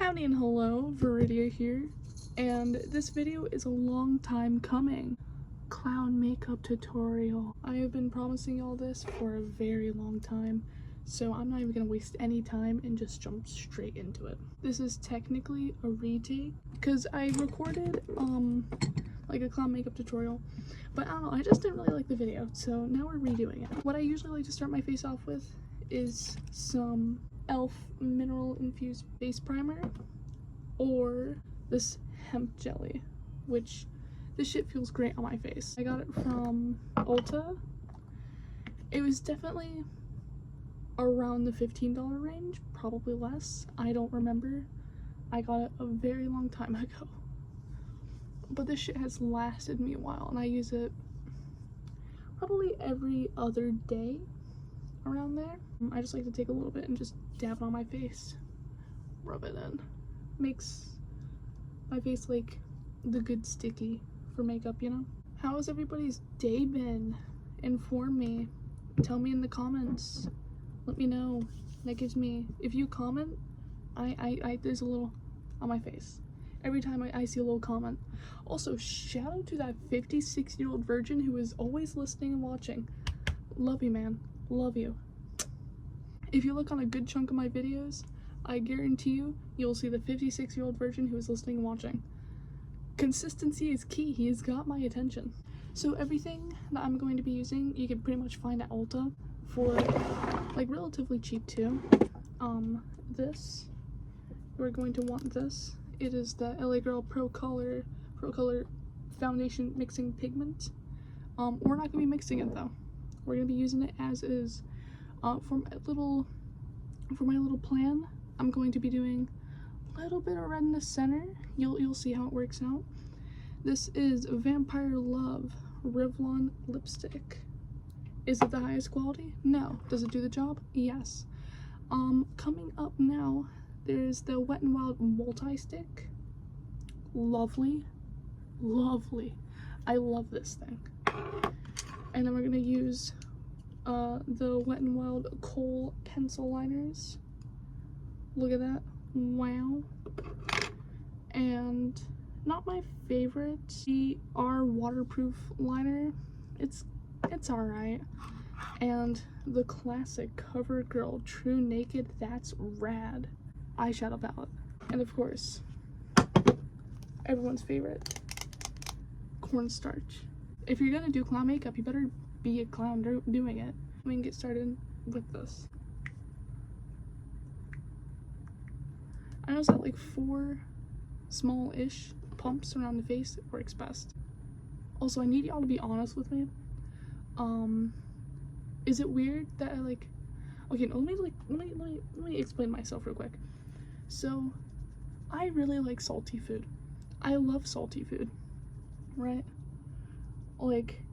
Howdy and hello, Viridia here, and this video is a long time coming. Clown makeup tutorial. I have been promising y'all this for a very long time, so I'm not even gonna waste any time and just jump straight into it. This is technically a retake because I recorded like a clown makeup tutorial, but I don't know, I just didn't really like the video, so now we're redoing it. What I usually like to start my face off with is some e.l.f. mineral infused face primer or this hemp jelly, which this shit feels great on my face. I got it from Ulta. It was definitely around the $15 range, probably less. I don't remember. I got it a very long time ago. But this shit has lasted me a while, and I use it probably every other day around there. I just like to take a little bit and just dab it on my face, rub it in. Makes my face like the good sticky for makeup, you know? How has everybody's day been? Inform me. Tell me in the comments. Let me know. That gives me, if you comment, there's a little on my face. Every time I see a little comment. Also, shout out to that 56-year-old virgin who is always listening and watching. Love you, man. Love you. If you look on a good chunk of my videos, I guarantee you'll see the 56-year-old virgin who is listening and watching. Consistency is key. He has got my attention. So everything that I'm going to be using, you can pretty much find at Ulta for like relatively cheap too. This, we're going to want this. It is the LA Girl Pro Color Foundation Mixing Pigment. We're not gonna be mixing it though. We're gonna be using it as is. For my little plan, I'm going to be doing a little bit of red in the center. You'll see how it works out. This is Vampire Love Revlon lipstick. Is it the highest quality? No. Does it do the job? Yes. Coming up now, there's the Wet n Wild multi-stick. Lovely. Lovely. I love this thing. And then we're gonna use the Wet n Wild Kohl pencil liners. Look at that. Wow. And not my favorite, the R waterproof liner. It's alright. And the classic CoverGirl True Naked That's Rad eyeshadow palette. And of course, everyone's favorite, cornstarch. If you're gonna do clown makeup, you better be a clown doing it. We can get started with this. I noticed that like 4 small-ish pumps around the face works best. Also, I need y'all to be honest with me. Is it weird that I like? Okay, let me explain myself real quick. So, I really like salty food. I love salty food, right? Like,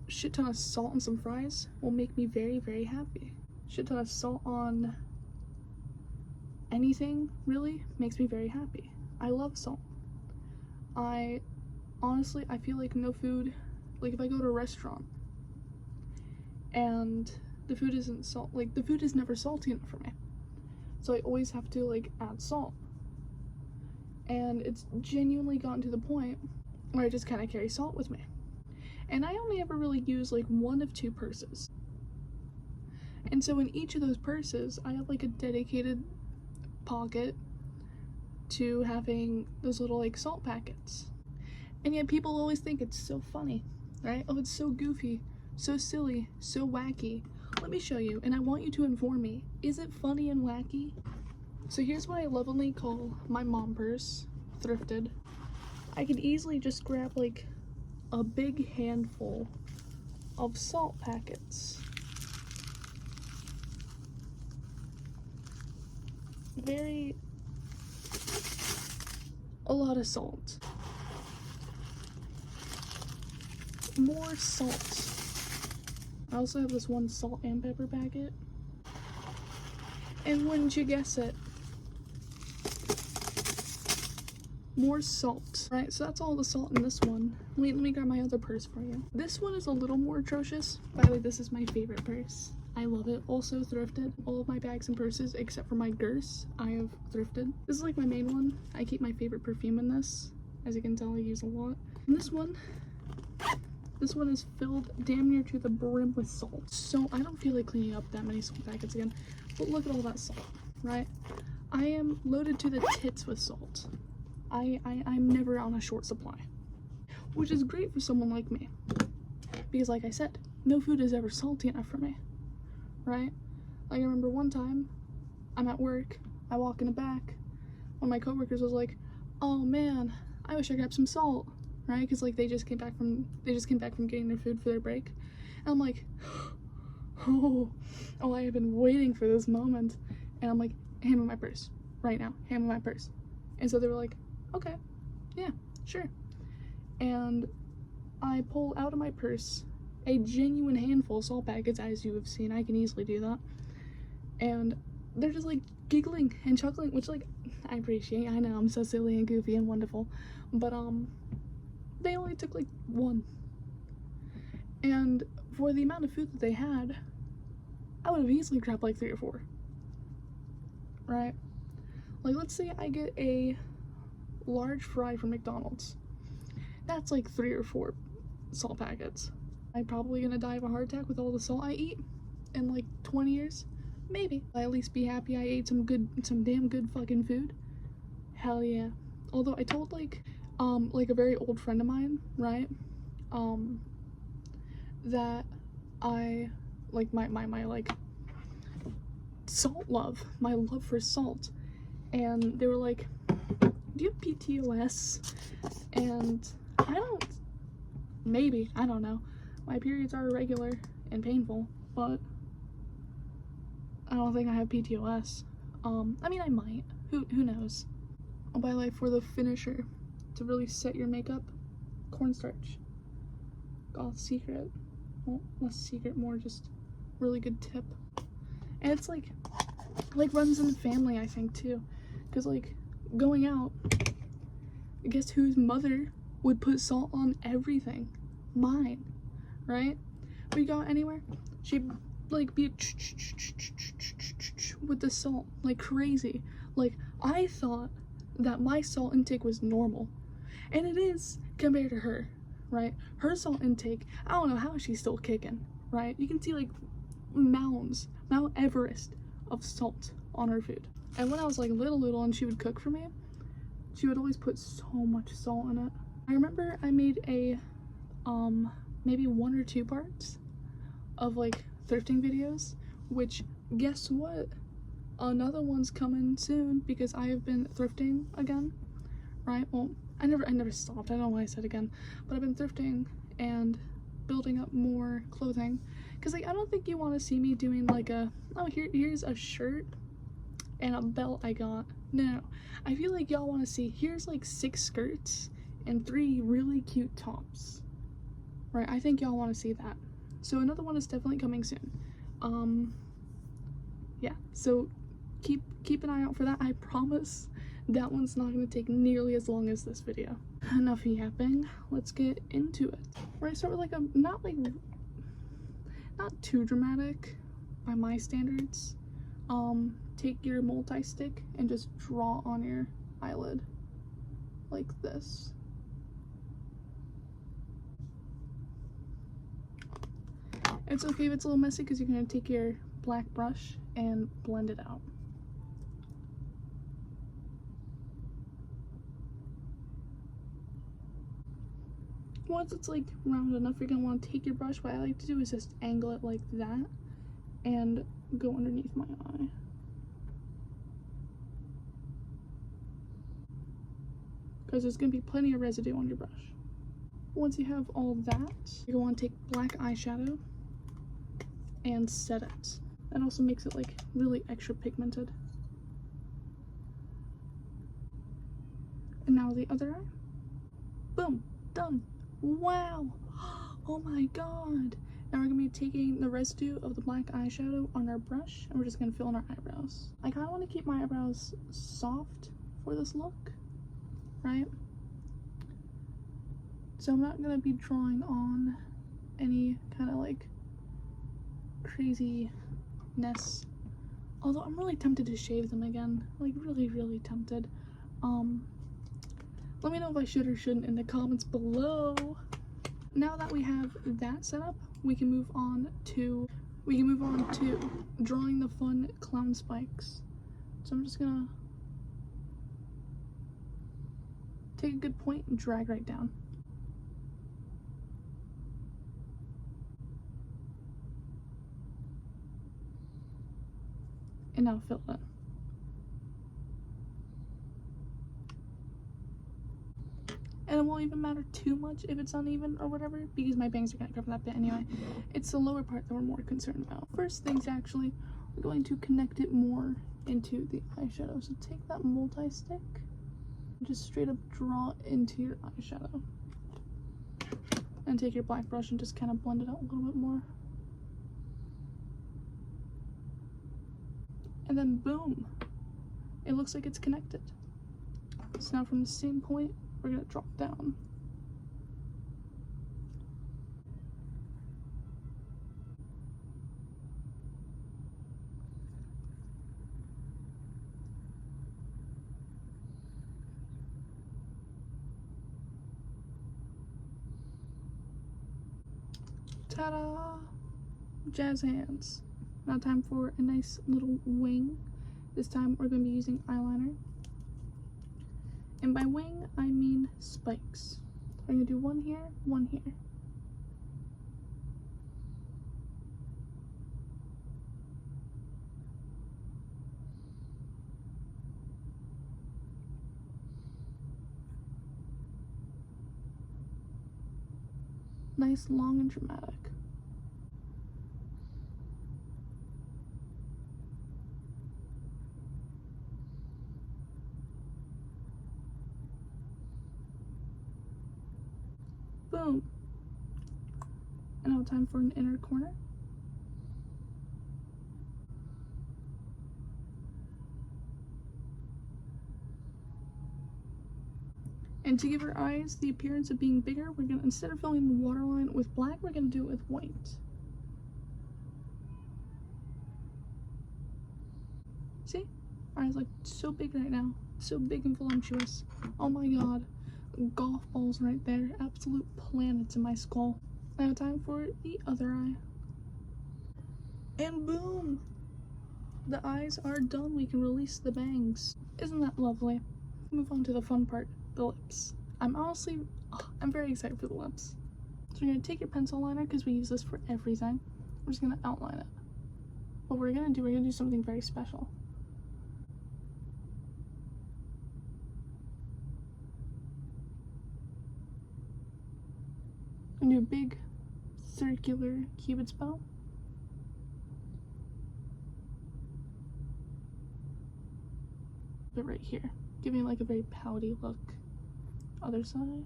shit ton of salt on some fries will make me very, very happy. Shit ton of salt on anything really makes me very happy. I love salt. Honestly, I feel like no food, like if I go to a restaurant and the food isn't salt, like the food is never salty enough for me. So I always have to like add salt. And it's genuinely gotten to the point where I just kind of carry salt with me. And I only ever really use like 1 of 2 purses. And so in each of those purses, I have like a dedicated pocket to having those little like salt packets. And yet people always think it's so funny, right? Oh, it's so goofy, so silly, so wacky. Let me show you, and I want you to inform me. Is it funny and wacky? So here's what I lovingly call my mom purse, thrifted. I could easily just grab like a big handful of salt packets. A lot of salt. More salt. I also have this one salt and pepper packet. And wouldn't you guess it? More salt. Right, so that's all the salt in this one. Let me grab my other purse for you. This one is a little more atrocious. By the way, this is my favorite purse. I love it. Also thrifted. All of my bags and purses, except for my Gurse, I have thrifted. This is like my main one. I keep my favorite perfume in this. As you can tell, I use a lot. And this one is filled damn near to the brim with salt. So I don't feel like cleaning up that many salt packets again. But look at all that salt, right? I am loaded to the tits with salt. I'm never on a short supply. Which is great for someone like me. Because like I said, no food is ever salty enough for me. Right? Like I remember one time, I'm at work, I walk in the back, one of my coworkers was like, "Oh man, I wish I could have some salt," right? Because like they just came back from getting their food for their break, and I'm like, oh, I have been waiting for this moment, and I'm like, hand me my purse right now, hand me my purse, and so they were like, okay, yeah, sure, and I pull out of my purse a genuine handful of salt packets, as you have seen. I can easily do that. And they're just like giggling and chuckling, which like I appreciate. I know I'm so silly and goofy and wonderful, but they only took like one. And for the amount of food that they had, I would have easily grabbed like 3 or 4. Right? Like let's say I get a large fry from McDonald's. That's like 3 or 4 salt packets. I'm probably gonna die of a heart attack with all the salt I eat in like 20 years. Maybe. I'll at least be happy I ate some damn good fucking food. Hell yeah. Although I told like a very old friend of mine, right? That I like my like salt love, my love for salt. And they were like, "Do you have PTOS?" And maybe, I don't know. My periods are irregular and painful, but I don't think I have PTOS. I mean, I might. Who knows? I'll buy like for the finisher to really set your makeup, cornstarch. Goth secret. Well, less secret, more just really good tip. And it's like runs in the family, I think, too. Because like going out, guess whose mother would put salt on everything? Mine. Right? We go anywhere, she'd like be with the salt like crazy. Like I thought that my salt intake was normal, and it is compared to her, right? Her salt intake, I don't know how she's still kicking, right? You can see like Mount Everest of salt on her food. And when I was like little and she would cook for me, she would always put so much salt in it. I remember I made a maybe 1 or 2 parts of like thrifting videos, which guess what, another one's coming soon because I have been thrifting again, right? Well, I never stopped. I don't know why I said again, but I've been thrifting and building up more clothing because like I don't think you want to see me doing like a, oh, here's a shirt and a belt I got. No, I feel like y'all want to see, here's like 6 skirts and 3 really cute tops. Right, I think y'all want to see that. So another one is definitely coming soon. Yeah, so keep an eye out for that. I promise that one's not going to take nearly as long as this video. Enough yapping, let's get into it. We're gonna start with like a, not too dramatic by my standards. Take your multi-stick and just draw on your eyelid like this. It's okay if it's a little messy because you're going to take your black brush and blend it out. Once it's like round enough, you're going to want to take your brush. What I like to do is just angle it like that and go underneath my eye. Because there's going to be plenty of residue on your brush. Once you have all that, you're going to want to take black eyeshadow and set it. That also makes it like really extra pigmented. And now the other eye. Boom, done. Wow. Oh my god. Now we're gonna be taking the residue of the black eyeshadow on our brush and we're just gonna fill in our eyebrows. I kind of want to keep my eyebrows soft for this look, right? So I'm not gonna be drawing on any kind of like craziness. Although I'm really tempted to shave them again. Like, really tempted. Let me know if I should or shouldn't in the comments below. Now that we have that set up, we can move on to drawing the fun clown spikes. So I'm just gonna take a good point and drag right down. And now fill it. And it won't even matter too much if it's uneven or whatever, because my bangs are gonna cover that bit anyway. It's the lower part that we're more concerned about. First things actually, we're going to connect it more into the eyeshadow. So take that multi-stick, just straight up draw into your eyeshadow. And take your black brush and just kind of blend it out a little bit more. And then boom, it looks like it's connected. So now from the same point, we're gonna drop down. Ta-da! Jazz hands. Now time for a nice little wing. This time we're going to be using eyeliner. And by wing, I mean spikes. I'm going to do one here, one here. Nice, long, and dramatic. Boom. And now time for an inner corner. And to give our eyes the appearance of being bigger, we're gonna, instead of filling the waterline with black, we're gonna do it with white. See? Our eyes look so big right now. So big and voluptuous. Oh my god. Golf balls right there. Absolute planets in my skull. Now time for the other eye. And boom! The eyes are done. We can release the bangs. Isn't that lovely? Move on to the fun part, the lips. I'm very excited for the lips. So you're gonna take your pencil liner, because we use this for everything. We're just gonna outline it. What we're gonna do something very special. I'm gonna do a big circular cupid's bow. But right here, giving like a very pouty look. Other side.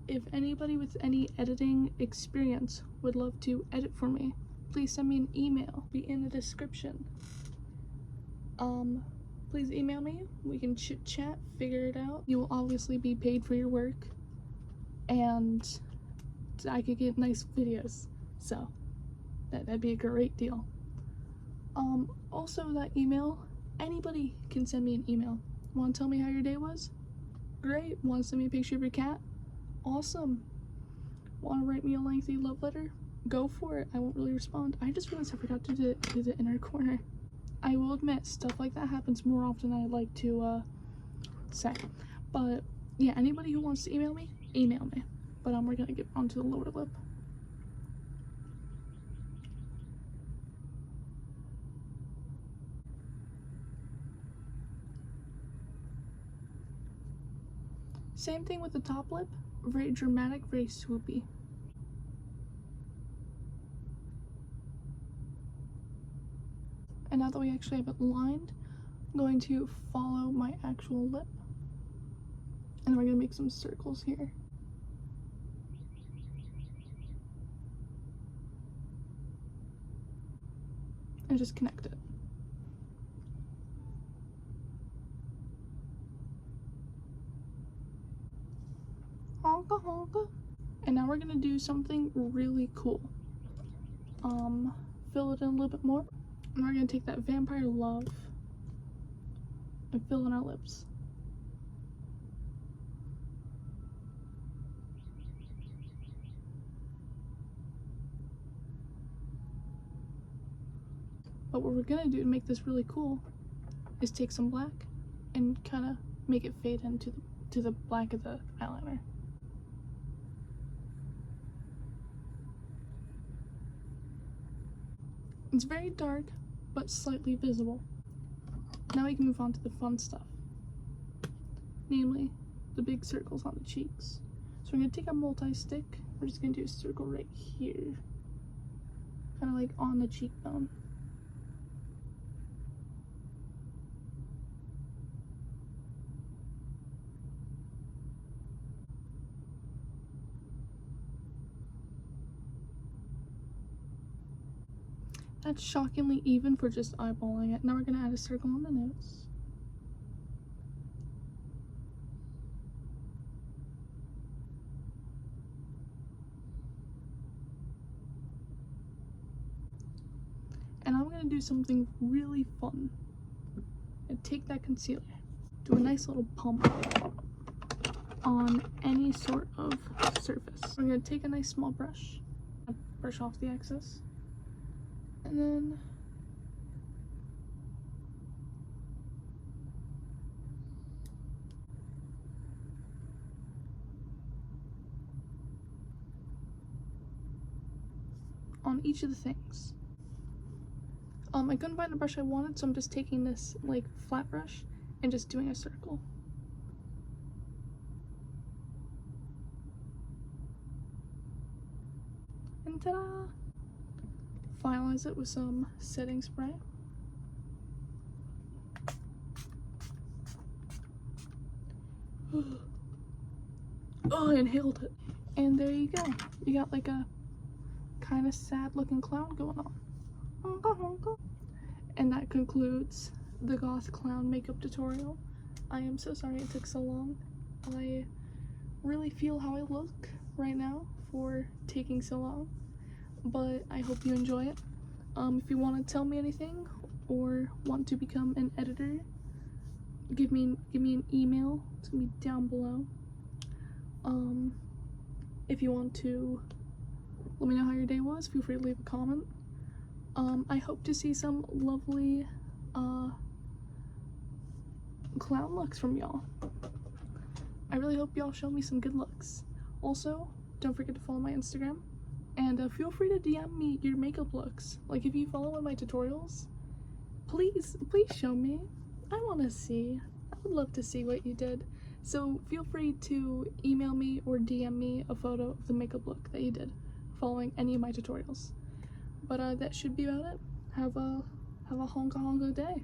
If anybody with any editing experience would love to edit for me, please send me an email. Be in the description. Please email me. We can chit chat, figure it out. You will obviously be paid for your work, and I could get nice videos. So that'd be a great deal. Also that email, anybody can send me an email. Want to tell me how your day was? Great. Want to send me a picture of your cat? Awesome. Want to write me a lengthy love letter? Go for it. I won't really respond. I just realized I forgot to do the inner corner. I will admit, stuff like that happens more often than I'd like to say. But yeah, anybody who wants to email me, email me. But we're gonna get onto the lower lip. Same thing with the top lip. Very dramatic, very swoopy. And now that we actually have it lined, I'm going to follow my actual lip. And we're gonna make some circles here. And just connect it. Honka honka. And now we're gonna do something really cool. fill it in a little bit more. And we're gonna take that Vampire Love and fill in our lips. But what we're gonna do to make this really cool is take some black and kind of make it fade into the black of the eyeliner. It's very dark, but slightly visible. Now we can move on to the fun stuff, namely the big circles on the cheeks. So we're gonna take our multi-stick. We're just gonna do a circle right here, kind of like on the cheekbone. That's shockingly even for just eyeballing it. Now we're gonna add a circle on the nose. And I'm gonna do something really fun. And take that concealer, do a nice little pump on any sort of surface. We're gonna take a nice small brush, brush off the excess, and then on each of the things. I couldn't find the brush I wanted, so I'm just taking this like flat brush and just doing a circle. And ta-da! Finalize it with some setting spray. Oh, I inhaled it. And there you go. You got like a kind of sad looking clown going on. And that concludes the goth clown makeup tutorial. I am so sorry it took so long. I really feel how I look right now for taking so long, but I hope you enjoy it. If you want to tell me anything or want to become an editor, give me an email. It's gonna be down below. If you want to let me know how your day was, feel free to leave a comment. I hope to see some lovely clown looks from y'all. I really hope y'all show me some good looks. Also, don't forget to follow my Instagram, and feel free to DM me your makeup looks. Like, if you follow one of my tutorials, please show me. I want to see. I would love to see what you did. So feel free to email me or DM me a photo of the makeup look that you did following any of my tutorials. But that should be about it. Have a honka honka day.